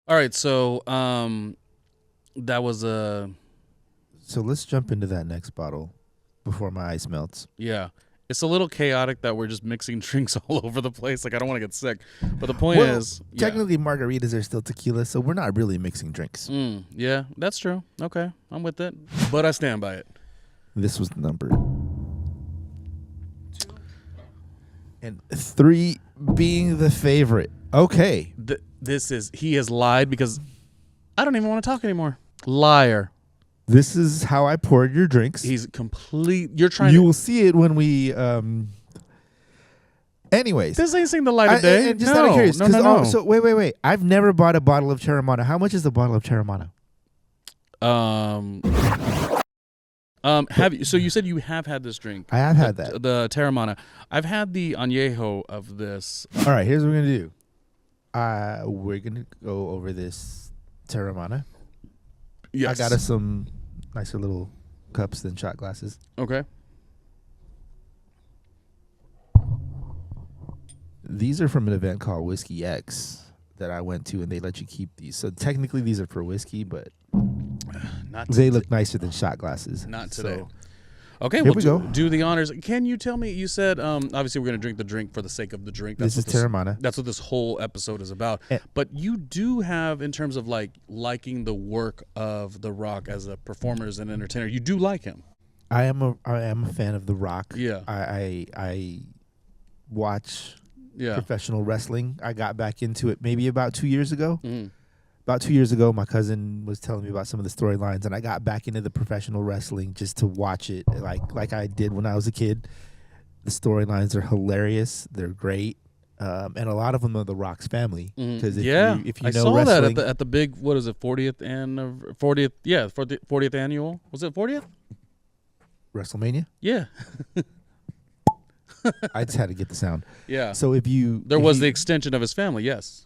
All right, so that was So let's jump into that next bottle before my ice melts. yeah. It's a little chaotic that we're just mixing drinks all over the place. Like I don't want to get sick, but the point Well, is, technically margaritas are still tequila, so we're not really mixing drinks. yeah, that's true. Okay, I'm with it, but I stand by it. This was number 2 and 3 being the favorite. Okay. He has lied because I don't even want to talk anymore. Liar. This is how I poured your drinks. He's complete. You're trying. You will see it when we. Anyways, This ain't seen the light of day. and just out of curious, no. So wait. I've never bought a bottle of TEREMANA. How much is the bottle of TEREMANA? Have you? So you said you have had this drink. I have had that. The TEREMANA. I've had the añejo of this. All right, here's what we're gonna do. We're gonna go over this TEREMANA. Yes. I got us some nicer little cups than shot glasses. Okay. These are from an event called Whiskey X that I went to, and they let you keep these. So technically, these are for whiskey, but they look nicer than shot glasses. Not today. So, okay, here we go. Do the honors. Can you tell me? You said obviously we're gonna drink the drink for the sake of the drink. This is TEREMANA. That's what this whole episode is about. But you do have, in terms of like liking the work of The Rock as a performer, as an entertainer, you do like him. I am a fan of The Rock. Yeah. I watch Yeah. professional wrestling. I got back into it maybe about 2 years ago. Mhm. About 2 years ago, my cousin was telling me about some of the storylines, and I got back into the professional wrestling just to watch it, like I did when I was a kid. The storylines are hilarious; they're great, and a lot of them are The Rock's family. Because if you know I saw wrestling, that at the big, what is it, 40th and 40th annual. Was it 40th? WrestleMania, Yeah. I just had to get the sound. Yeah. So There was the extension of his family, yes.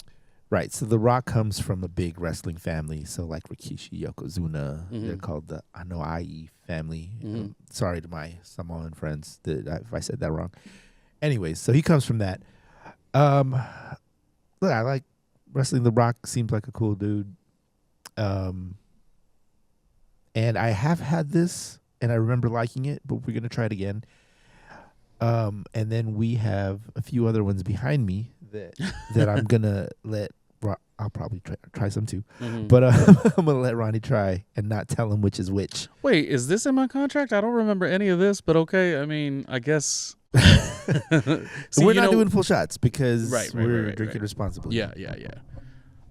right. So The Rock comes from a big wrestling family. So like Rikishi, Yokozuna, they're called the Anoa'i family. Sorry to my Samoan friends if I said that wrong. Anyways, so he comes from that. Look, I like wrestling. The Rock seems like a cool dude. And I have had this, and I remember liking it, but we're gonna try it again. And then we have a few other ones behind me that I'm gonna let. I'll probably try some too, but I'm gonna let Ronnie try and not tell him which is which. Wait, is this in my contract? I don't remember any of this, but okay. I mean, I guess. See, we're not doing full shots because we're drinking responsibly. Yeah.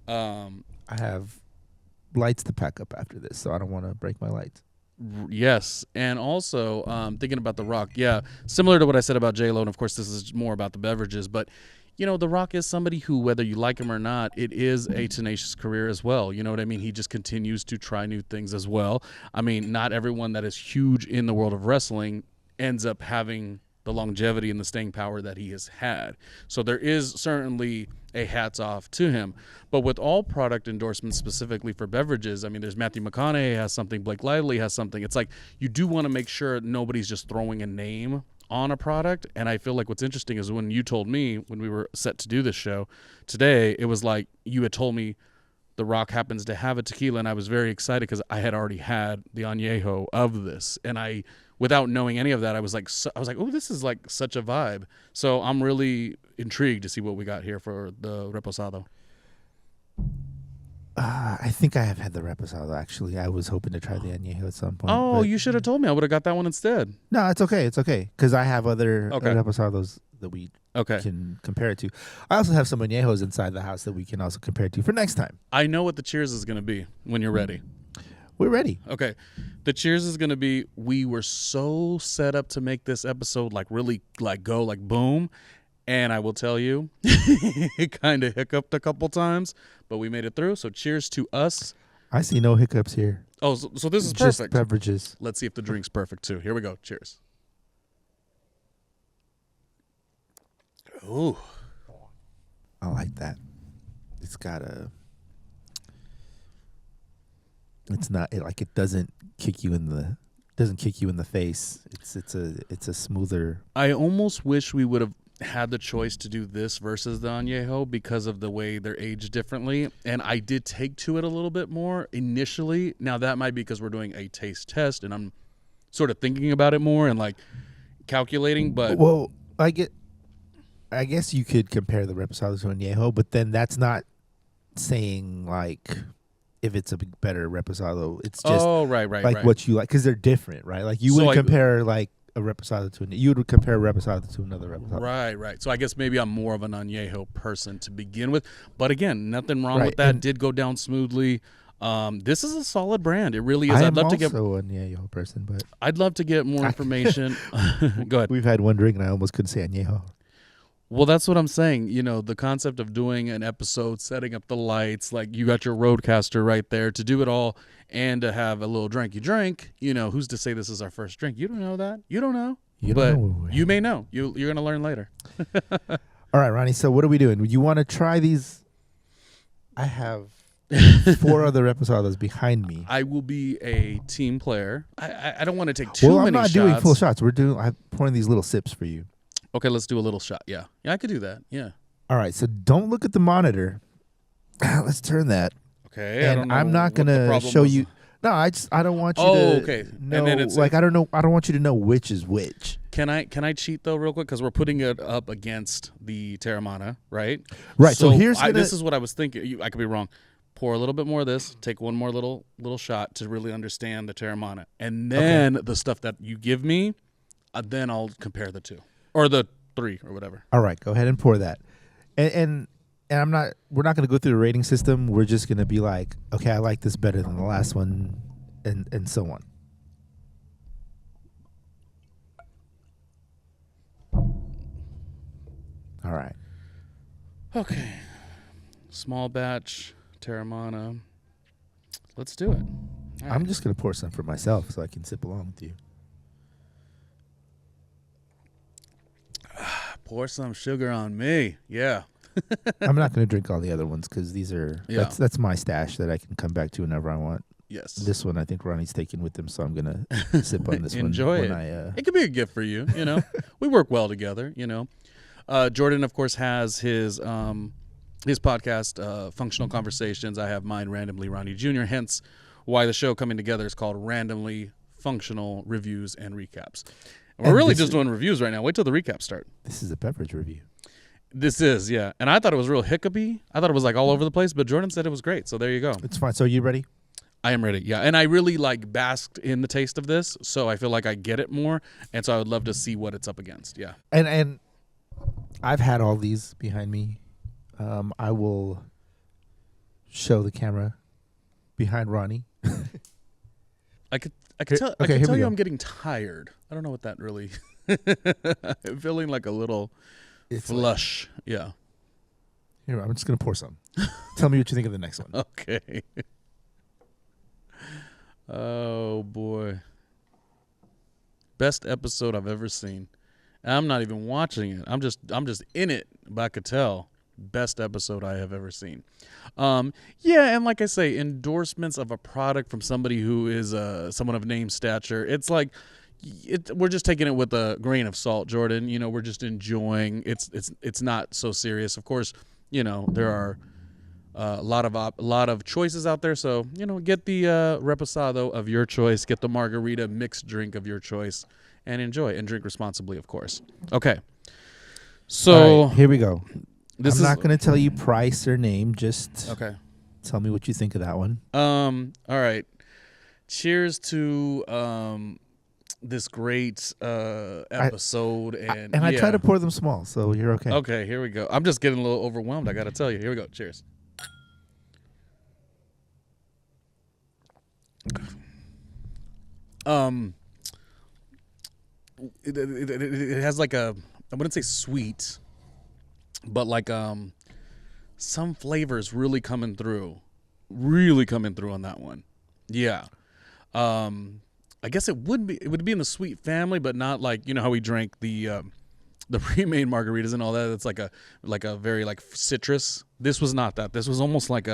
I have lights to pack up after this, so I don't want to break my lights. Yes, and also thinking about The Rock, similar to what I said about J-Lo, and of course this is more about the beverages, but The Rock is somebody who, whether you like him or not, it is a tenacious career as well. You know what I mean? He just continues to try new things as well. I mean, not everyone that is huge in the world of wrestling ends up having the longevity and the staying power that he has had. So there is certainly a hats off to him. But with all product endorsements, specifically for beverages, I mean, there's Matthew McConaughey has something, Blake Lively has something. It's like you do want to make sure nobody's just throwing a name on a product. And I feel like what's interesting is when you told me, when we were set to do this show today, it was like you had told me The Rock happens to have a tequila, and I was very excited because I had already had the añejo of this, and I, without knowing any of that, I was like, oh, this is like such a vibe. So I'm really intrigued to see what we got here for the reposado. I think I have had the reposado, actually. I was hoping to try the añejo at some point. Oh, you should have told me. I would have got that one instead. No, it's okay. It's okay. Because I have other reposados that we can compare it to. I also have some añejos inside the house that we can also compare it to for next time. I know what the cheers is going to be when you're ready. We're ready. Okay. The cheers is going to be, we were so set up to make this episode like really like go like boom. And I will tell you, it kind of hiccuped a couple times, but we made it through. So cheers to us. I see no hiccups here. Oh, so this is just perfect. Beverages. Let's see if the drink's perfect too. Here we go. Cheers. Ooh. I like that. It's got a... It's not like it doesn't kick you in the face. It's a smoother. I almost wish we would have had the choice to do this versus the añejo because of the way they're aged differently, and I did take to it a little bit more initially. Now that might be because we're doing a taste test, and I'm sort of thinking about it more and like calculating. But Well, I guess you could compare the reposado to añejo, but then that's not saying like if it's a better reposado. It's just right. what you like, because they're different, right? Like you wouldn't compare like a reposado to you would compare a reposado to another reposado. Right. So I guess maybe I'm more of an añejo person to begin with. But again, nothing wrong Right, with that. and- Did go down smoothly. This is a solid brand. It really is. I I'd am love to get. also an añejo person, but I'd love to get more information. Go ahead. we've had one drink and I almost couldn't say añejo. Well, that's what I'm saying. You know, the concept of doing an episode, setting up the lights, like you got your Roadcaster right there to do it all and to have a little drink. You drink, you know, who's to say this is our first drink? You don't know that. You don't know. You but don't know. You may know. You're going to learn later. All right, Ronnie. So what are we doing? You want to try these? I have 4 other reposados behind me. I will be a team player. I don't want to take too many shots. Well, I'm not doing full shots. I'm pouring these little sips for you. Okay, let's do a little shot. Yeah, I could do that. Yeah. All right. So don't look at the monitor. Let's turn that. Okay. And I'm not gonna show you. No, I don't want you to. Okay. know, And then it's like I don't know. I don't want you to know which is which. Can I cheat though real quick, because we're putting it up against the Teremana, right? Right. So here's this is what I was thinking. I could be wrong. Pour a little bit more of this. Take one more little shot to really understand the Teremana, and then the stuff that you give me, then I'll compare the 2 or the 3 or whatever. All right. Go ahead and pour that. And I'm not. We're not going to go through the rating system. We're just going to be like, okay, I like this better than the last one, and so on. All right. Okay. Small batch Teremana. Let's do it. All right. I'm just going to pour some for myself so I can sip along with you. Pour some sugar on me. Yeah. I'm not going to drink all the other ones because these are that's my stash that I can come back to whenever I want. Yes. This one I think Ronnie's taking with him, so I'm going to sip on this Enjoy one. it. It could be a gift for you, you know. We work well together, you know. Jordan, of course, has his podcast, Functional Conversations. I have mine, Randomly Ronnie Jr., hence why the show coming together is called Randomly Functional Reviews and Recaps. And we're really just doing reviews right now. Wait till the recaps start. This is a beverage review. This is, yeah. And I thought it was real hiccupy. I thought it was like all over the place, but Jordan said it was great. So there you go. It's fine. So you ready? I am ready, yeah. And I really like basked in the taste of this, so I feel like I get it more. And so I would love to see what it's up against, yeah. And I've had all these behind me. I will show the camera behind Ronnie. I could tell you I'm getting tired. I don't know what that really. I'm feeling like a little flush. Yeah. Here, I'm just gonna pour some. Tell me what you think of the next one. Okay. Oh boy. Best episode I've ever seen. I'm not even watching it. I'm just in it, but I could tell. Best episode I have ever seen. Yeah, and like I say, endorsements of a product from somebody who is someone of name stature. It's like we're just taking it with a grain of salt, Jordan. You know, we're just enjoying. It's not so serious. Of course, you know there are a lot of choices out there. So you know, get the reposado of your choice. Get the margarita mixed drink of your choice, and enjoy and drink responsibly, of course. Okay. So all right, here we go. I'm not going to tell you price or name. Just okay. Tell me what you think of that one. All right. Cheers to this great episode. I try to pour them small, so you're okay. Okay, here we go. I'm just getting a little overwhelmed, I got to tell you. Here we go. Cheers. It has like a, I wouldn't say sweet, but like some flavors really coming through on that one. Yeah. I guess it would be in the sweet family, but not like, you know how we drank the pre-made margaritas and all that. It's like a very like citrus. This was not that. This was almost like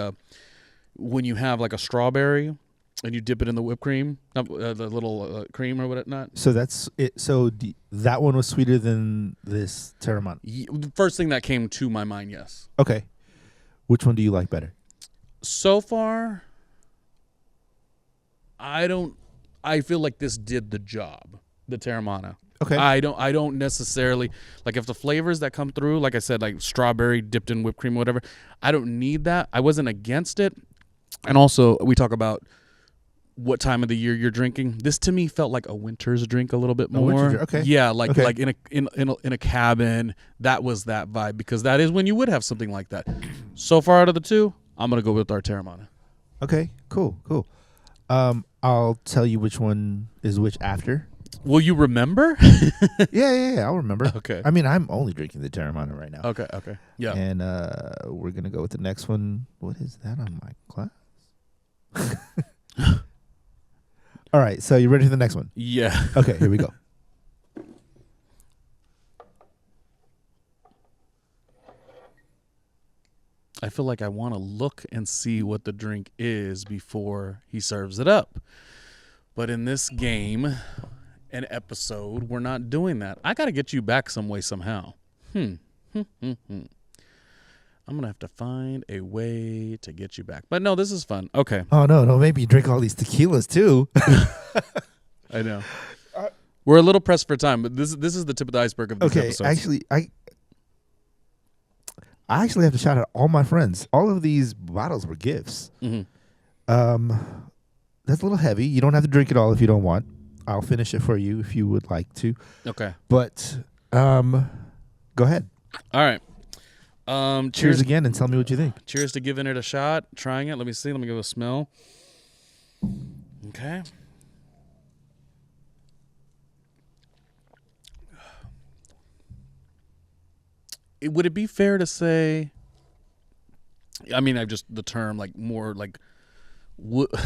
when you have like a strawberry And you dip it in the whipped cream, the little cream or whatnot. So that's it. So that one was sweeter than this Teremana. The first thing that came to my mind, yes. Okay. Which one do you like better? So far, I feel like this did the job, the Teremana. Okay. I don't necessarily like if the flavors that come through, like I said, like strawberry dipped in whipped cream or whatever, I don't need that. I wasn't against it. And also we talk about what time of the year you're drinking. This to me felt like a winter's drink a little bit more. Okay. Yeah, like okay. like in a cabin. That was that vibe, because that is when you would have something like that. So far out of the two, I'm gonna go with our Teremana. Okay, cool. I'll tell you which one is which after. Will you remember? Yeah, I'll remember. Okay. I mean, I'm only drinking the Teremana right now. Okay. Yeah. And we're gonna go with the next one. What is that on my glass? All right, so you ready for the next one? Yeah. Okay, here we go. I feel like I want to look and see what the drink is before he serves it up. But in this game, an episode, we're not doing that. I got to get you back some way, somehow. I'm going to have to find a way to get you back. But no, this is fun. Okay. Oh, no, maybe you drink all these tequilas too. I know. We're a little pressed for time, but this is the tip of the iceberg of this episode. Actually, I actually have to shout out all my friends. All of these bottles were gifts. Mm-hmm. That's a little heavy. You don't have to drink it all if you don't want. I'll finish it for you if you would like to. Okay. But go ahead. All right. Cheers again and tell me what you think. Cheers to giving it a shot, trying it. Let me see. Let me give it a smell. Okay. Would it be fair to say, I mean, I've just the term like more like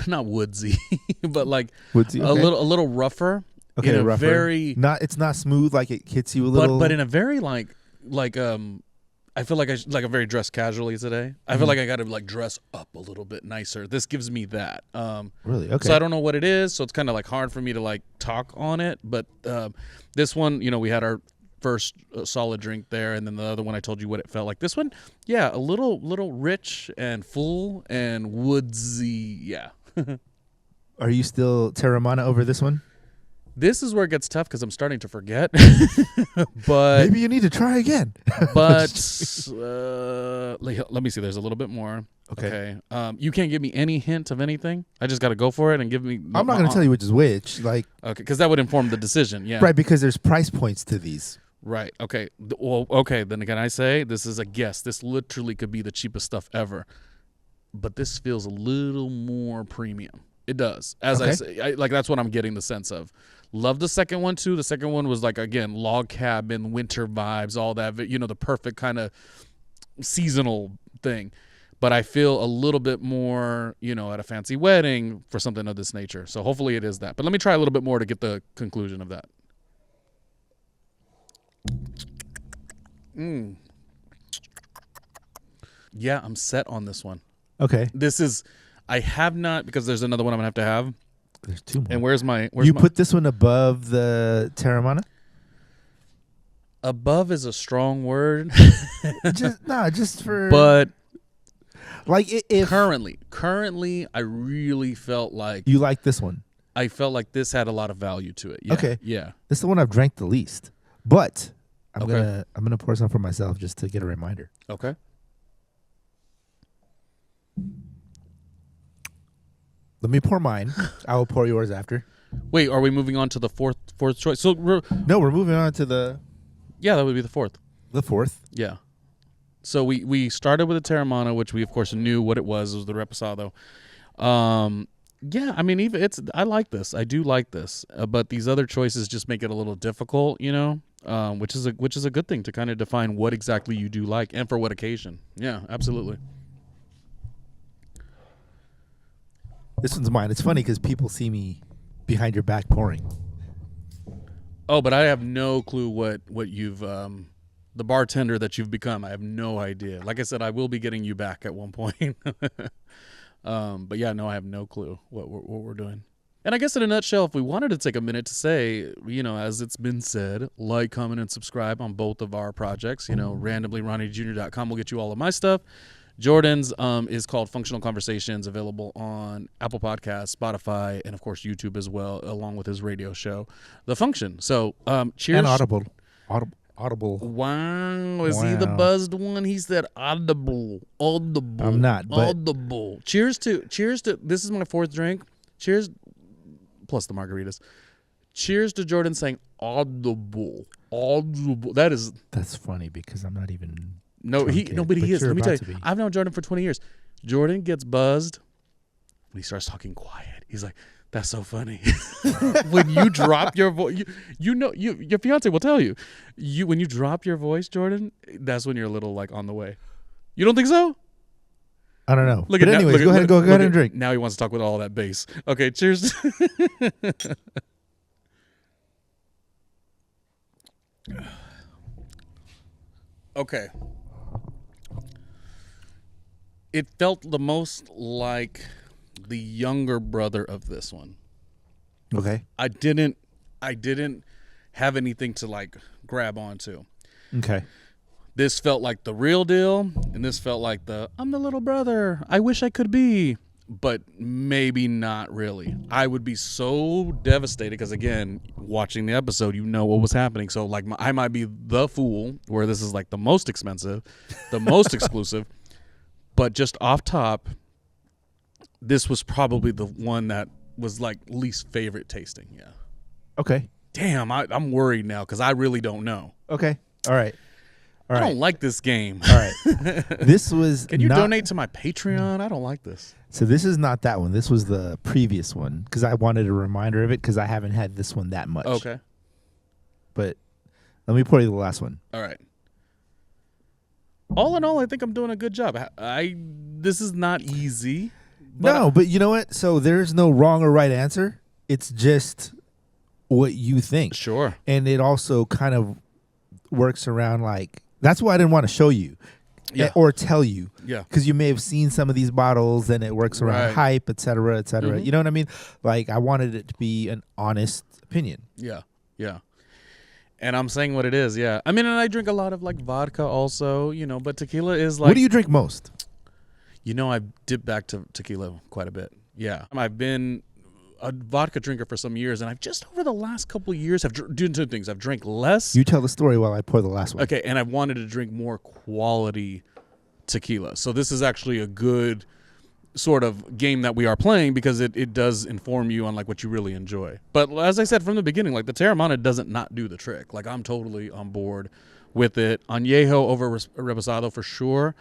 not woodsy, but like woodsy, okay. a little rougher. Okay, in a rougher. It's not smooth, like it hits you a little. But in a very like I feel like like a very dressed casually today. I feel like I got to like dress up a little bit nicer. This gives me that. Really? Okay. So I don't know what it is, so it's kind of like hard for me to like talk on it. But this one, we had our first solid drink there, and then the other one I told you what it felt like. This one, yeah, a little rich and full and woodsy. Yeah. Are you still Teremana over this one? This is where it gets tough because I'm starting to forget. But maybe you need to try again. But let me see. There's a little bit more. Okay. You can't give me any hint of anything. I just got to go for it and give me. I'm not going to tell you which is which. Like. Okay, because that would inform the decision. Yeah. Right, because there's price points to these. Right. Okay. Well, okay. Then can I say this is a guess? This literally could be the cheapest stuff ever, but this feels a little more premium. It does. As I say, like that's what I'm getting the sense of. Love the second one too. The second one was like, again, log cabin, winter vibes, all that. The perfect kind of seasonal thing. But I feel a little bit more, at a fancy wedding for something of this nature. So hopefully it is that. But let me try a little bit more to get the conclusion of that. Yeah, I'm set on this one. Okay. I have not, because there's another one I'm going to have. There's two more. And where's my... put this one above the Teremana? Above is a strong word. just for... But... Like, if... Currently, I really felt like... You like this one? I felt like this had a lot of value to it. Yeah, okay. Yeah. This is the one I've drank the least. But I'm gonna pour some for myself just to get a reminder. Okay. Let me pour mine. I will pour yours after. Wait, are we moving on to the fourth choice? So no, we're moving on to the... Yeah, that would be the fourth. The fourth? Yeah. So we started with the Teremana, which we of course knew what it was. It was the Reposado. Yeah, I mean, I like this. I do like this. But these other choices just make it a little difficult, which is a good thing to kind of define what exactly you do like and for what occasion. Yeah, absolutely. This one's mine. It's funny because people see me behind your back pouring. Oh, but I have no clue what you've the bartender that you've become. I have no idea. Like I said, I will be getting you back at one point. But yeah, no, I have no clue what we're doing. And I guess in a nutshell, if we wanted to take a minute to say, as it's been said, like, comment, and subscribe on both of our projects. RandomlyRonnieJr.com will get you all of my stuff. Jordan's is called Functional Conversations, available on Apple Podcasts, Spotify, and of course YouTube as well, along with his radio show, The Function. So cheers. And Audible. Wow, is he the buzzed one? He said audible. I'm not, but audible. Cheers to. This is my fourth drink. Cheers, plus the margaritas. Cheers to Jordan saying audible. That's funny because I'm not even. No, but he is. Let me tell you, I've known Jordan for 20 years. Jordan gets buzzed when he starts talking quiet. He's like, "That's so funny." When you drop your voice, your fiance will tell you. When you drop your voice, Jordan, that's when you're a little like on the way. You don't think so? I don't know. But anyways, go ahead and drink. Now he wants to talk with all that bass. Okay, cheers. Okay. It felt the most like the younger brother of this one. Okay. I didn't have anything to like grab onto. Okay. This felt like the real deal, and this felt like I'm the little brother. I wish I could be, but maybe not really. I would be so devastated because, again, watching the episode, what was happening. So like I might be the fool where this is like the most expensive, the most exclusive, but just off top, this was probably the one that was like least favorite tasting. Yeah. Okay. Damn, I'm worried now because I really don't know. Okay. All right. I don't like this game. All right. This was. Can you donate to my Patreon? I don't like this. So this is not that one. This was the previous one because I wanted a reminder of it because I haven't had this one that much. Okay. But let me pour you the last one. All right. All in all, I think I'm doing a good job. This is not easy. But you know what? So there's no wrong or right answer. It's just what you think. Sure. And it also kind of works around like, that's why I didn't want to show you or tell you. Yeah. Because you may have seen some of these bottles and it works around hype, et cetera, et cetera. Mm-hmm. You know what I mean? Like I wanted it to be an honest opinion. Yeah. Yeah. And I'm saying what it is. Yeah. I mean, and I drink a lot of like vodka also, but tequila is like. What do you drink most? I've dipped back to tequila quite a bit. Yeah. I've been a vodka drinker for some years, and I've just over the last couple of years have done two things. I've drank less. You tell the story while I pour the last one. Okay, and I've wanted to drink more quality tequila. So this is actually a good sort of game that we are playing because it does inform you on like what you really enjoy. But as I said from the beginning, like the TEREMANA doesn't not do the trick. Like I'm totally on board with it. Añejo over Reposado for sure.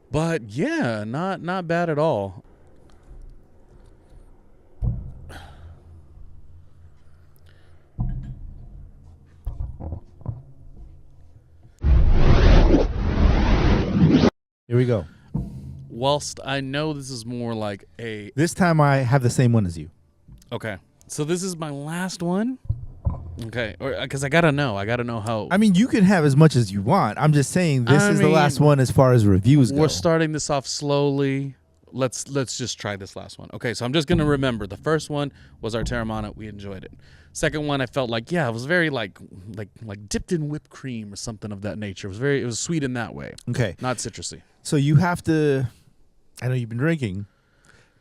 But yeah, not bad at all. Here we go. Whilst I know this is more like This time I have the same one as you. Okay. So this is my last one. Okay. Because I gotta know how. I mean, you can have as much as you want. I'm just saying this is the last one as far as reviews go. We're starting this off slowly. Let's just try this last one. Okay. So I'm just gonna remember the first one was our TEREMANA. We enjoyed it. Second one, I felt like it was very like dipped in whipped cream or something of that nature. It was sweet in that way. Okay. Not citrusy. So you have to. I know you've been drinking,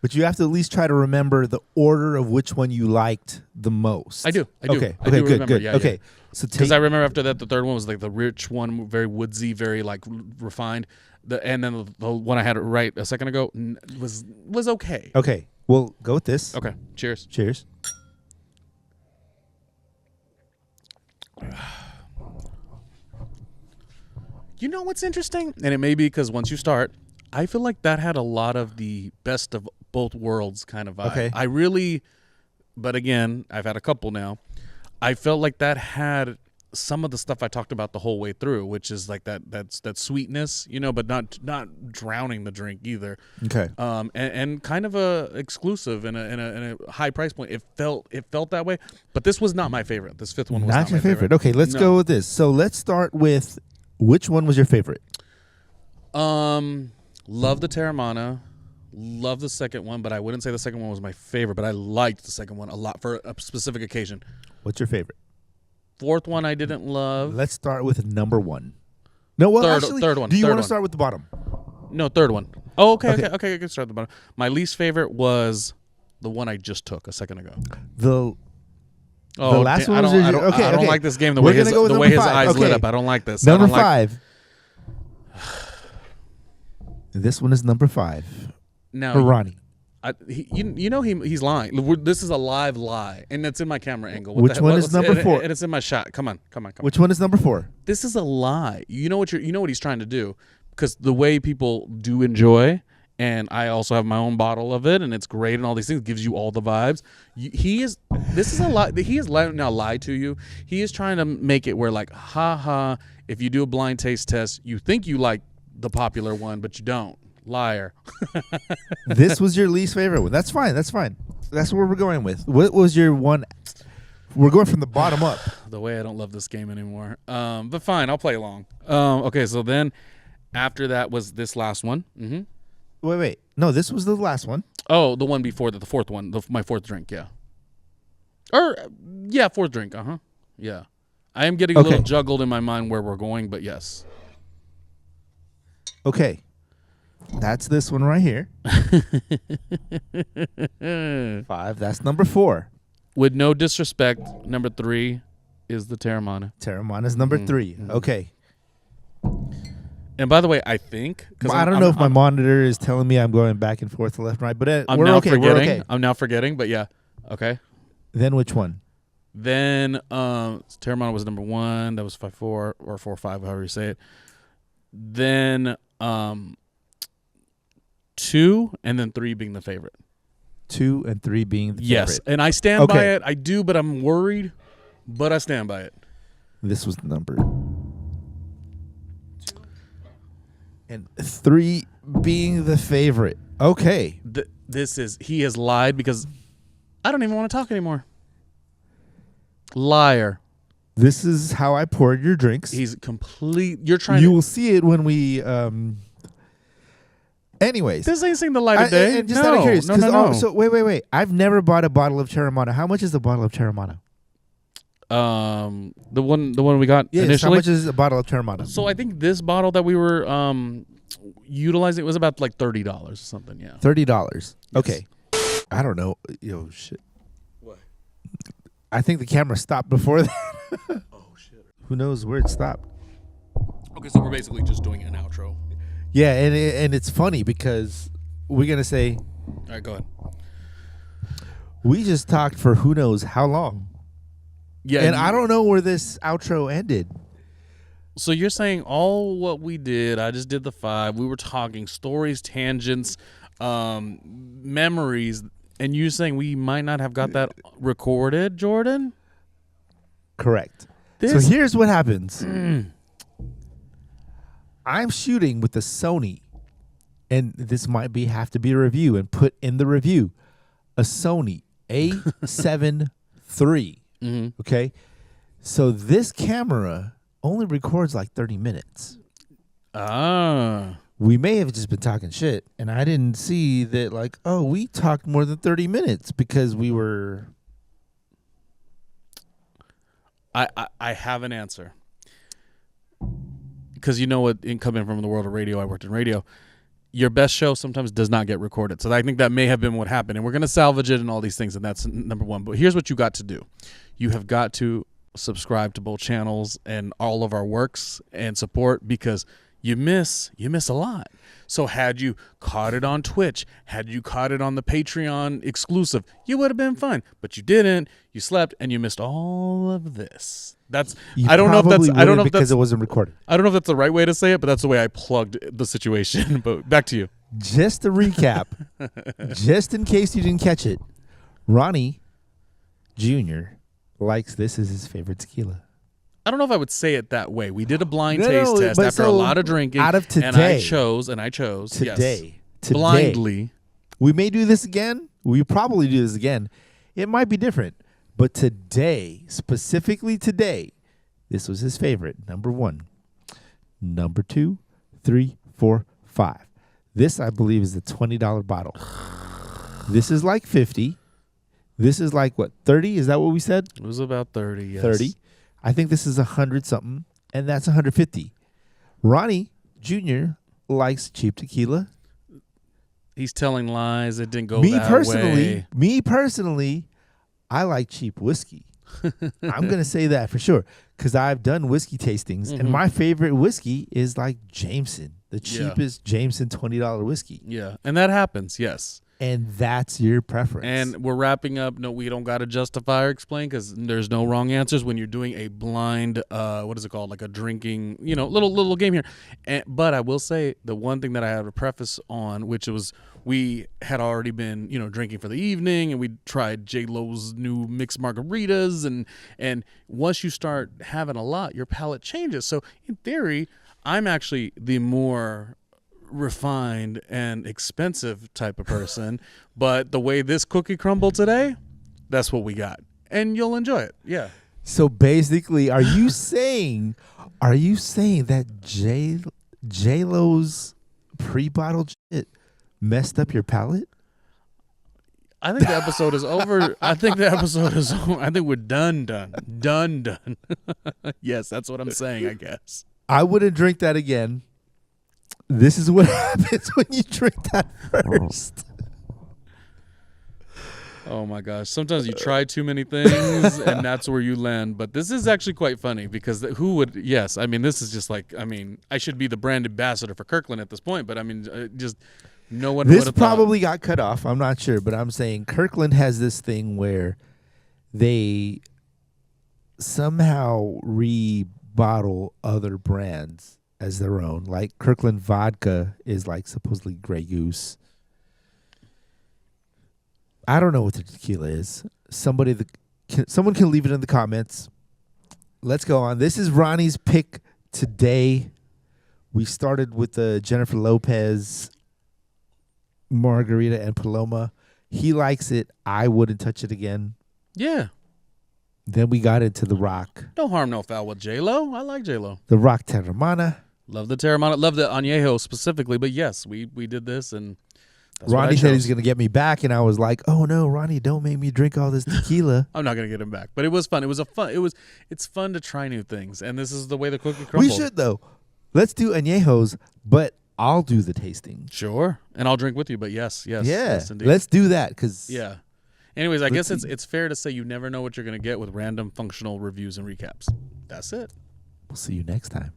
but you have to at least try to remember the order of which one you liked the most. I do. Okay. I do good. remember. Good. Yeah, okay. Yeah. So because I remember after that, the third one was like the rich one, very woodsy, very like refined. And then the one I had right a second ago was okay. Okay. Well, go with this. Okay. Cheers. Cheers. You know what's interesting? And it may be because once you start, I feel like that had a lot of the best of both worlds kind of vibe. Okay. But again, I've had a couple now. I felt like that had some of the stuff I talked about the whole way through, which is like that sweetness, but not drowning the drink either. Okay. And kind of a exclusive and a high price point. It felt that way, but this was not my favorite. This fifth one was not your my favorite. Okay, let's go with this. So let's start with which one was your favorite? Love the TEREMANA. Love the second one, but I wouldn't say the second one was my favorite. But I liked the second one a lot for a specific occasion. What's your favorite? Fourth one I didn't love. Let's start with number one. No, well, actually, third one. Do you Third want to one. start with the bottom? No, third one. Oh, okay. Okay. I can start at the bottom. My least favorite was the one I just took a second ago. The last one I was don't, your- I don't, okay, I don't okay. like this game the We're way gonna go with the way his number five. eyes lit Okay. up. I don't like this. Number I don't like, 5. This one is number 5. now, For Ronnie. He's lying. This is a live lie, and it's in my camera angle. Which one is number 4? And it's in my shot. Come on. Which one is number 4? This is a lie. You know what he's trying to do, because the way people do enjoy, and I also have my own bottle of it, and it's great, and all these things gives you all the vibes. This is a lie. He has now lied to you. He is trying to make it where like, ha, if you do a blind taste test, you think you like the popular one, but you don't. Liar. This was your least favorite one. That's fine. That's where we're going with. What was your one? We're going from the bottom up. The way I don't love this game anymore. But fine, I'll play along. Okay, so then after that was this last one. Mm-hmm. Wait. No, this was the last one. Oh, the one before that, the fourth one, my fourth drink, yeah. Fourth drink, yeah. I am getting a little juggled in my mind where we're going, but yes. Okay. That's this one right here. 5. That's number 4. With no disrespect, number 3 is the Teremana. Teremana is number 3. Mm-hmm. Okay. And by the way, I think I don't know if my monitor is telling me I'm going back and forth to left and right, but I'm we're now okay. forgetting. We're okay. I'm now forgetting, but yeah, okay. Then which one? Then Teremana was number 1. That was 5-4 or 4-5, however you say it. Then 2 and then 3 being the favorite. 2 and 3 being the yes, favorite. and I stand by it. I do, but I'm worried. But I stand by it. This was number 2 and 3 being the favorite. Okay. He has lied because I don't even want to talk anymore. Liar. This is how I poured your drinks. He's complete. You're trying. You will see it when we. Anyways, this ain't seen the light of day. And just out of curious, no. So wait. I've never bought a bottle of Teremana. How much is a bottle of Teremana? The one we got Yes, initially. how much is a bottle of Teremana? So I think this bottle that we were utilizing, it was about like $30 or something. Yeah. $30. Yes. Okay. I don't know. Yo, shit. What? I think the camera stopped before that. Oh shit. Who knows where it stopped? Okay, so we're basically just doing an outro. Yeah, and it's funny because we're gonna say. All right, go ahead. We just talked for who knows how long. Yeah, and I don't know where this outro ended. So you're saying all what we did, I just did the 5. We were talking stories, tangents, memories, and you're saying we might not have got that recorded, Jordan? Correct. So here's what happens. I'm shooting with the Sony, and this might have to be a review and put in the review, a Sony A7 III. Mm-hmm. Okay, so this camera only records like 30 minutes. We may have just been talking shit, and I didn't see that. Like, oh, we talked more than 30 minutes because we were. I have an answer. Because you know what, coming from the world of radio, I worked in radio. Your best show sometimes does not get recorded. So I think that may have been what happened. And we're going to salvage it and all these things. And that's number 1. But here's what you got to do. You have got to subscribe to both channels and all of our works and support, because you miss a lot. So had you caught it on Twitch, had you caught it on the Patreon exclusive, you would have been fine. But you didn't. You slept and you missed all of this. I don't know if that's it wasn't recorded. I don't know if that's the right way to say it, but that's the way I plugged the situation. But back to you. Just to recap, just in case you didn't catch it, Ronnie Jr. likes this as his favorite tequila. I don't know if I would say it that way. We did a blind taste test after a lot of drinking. Out of today, and I chose today, blindly. We may do this again. We probably do this again. It might be different, but today, specifically today, this was his favorite. Number 1, number 2, 3, 4, 5. This, I believe, is a $20 bottle. This is like 50. This is like, what, 30? Is that what we said? It was about 30, yes. 30. I think this is 100-something, and that's 150. Ronnie Jr. likes cheap tequila. He's telling lies. It didn't go that way. Me personally, I like cheap whiskey. I'm going to say that for sure because I've done whiskey tastings, and my favorite whiskey is like Jameson, the cheapest Jameson $20 whiskey. Yeah, and that happens, yes. And that's your preference. And we're wrapping up. No, we don't got to justify or explain because there's no wrong answers when you're doing a blind, what is it called? Like a drinking, little game here. But I will say the one thing that I have a preface on, which was we had already been, drinking for the evening, and we tried J-Lo's new mixed margaritas. And once you start having a lot, your palate changes. So in theory, I'm actually the more refined and expensive type of person, but the way this cookie crumbled today, that's what we got, and you'll enjoy it. Yeah. So basically, are you saying that J-Lo's pre-bottled shit messed up your palate? I think the episode is over. I think we're done. Yes, that's what I'm saying, I guess. I wouldn't drink that again. This is what happens when you drink that first. Oh my gosh. Sometimes you try too many things and that's where you land. But this is actually quite funny because this is just like, I should be the brand ambassador for Kirkland at this point, but just no one would have thought. This probably got cut off. I'm not sure, but I'm saying Kirkland has this thing where they somehow rebottle other brands as their own. Like Kirkland vodka is like supposedly Grey Goose. I don't know what the tequila is. Someone can leave it in the comments. Let's go on. This is Ronnie's pick today. We started with the Jennifer Lopez margarita and Paloma. He likes it. I wouldn't touch it again. Yeah. Then we got into the rock. No harm, no foul with J-Lo. I like J-Lo. The rock Teremana. Love the Teremana. Love the Añejo specifically. But yes, we did this, and that's Ronnie said he's going to get me back, and I was like, oh no, Ronnie, don't make me drink all this tequila. I'm not going to get him back. But it was fun. It's fun to try new things, and this is the way the cookie crumbled. We should, though. Let's do Añejos, but I'll do the tasting. Sure. And I'll drink with you, but yes, indeed. Let's do that, because... Yeah. Anyways, I guess it's fair to say you never know what you're going to get with random functional reviews and recaps. That's it. We'll see you next time.